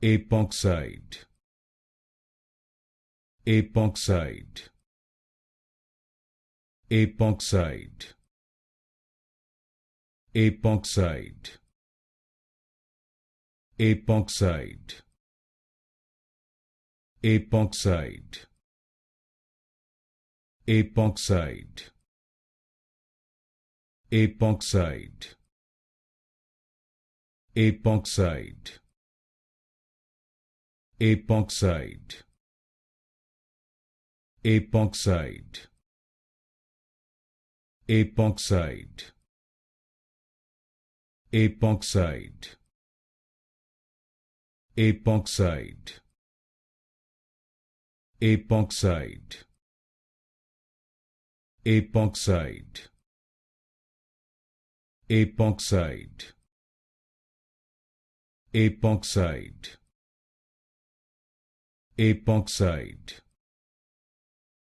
A-Poxide, A-Poxide, A-Poxide, A-Poxide, A-Poxide, A-Poxide, A-Poxide, A-Poxide, A-Poxide, A-Poxide, A-Poxide, A-Poxide, A-Poxide, A-Poxide, A-Poxide, A-Poxide, A-Poxide, A-Poxide, A-Poxide,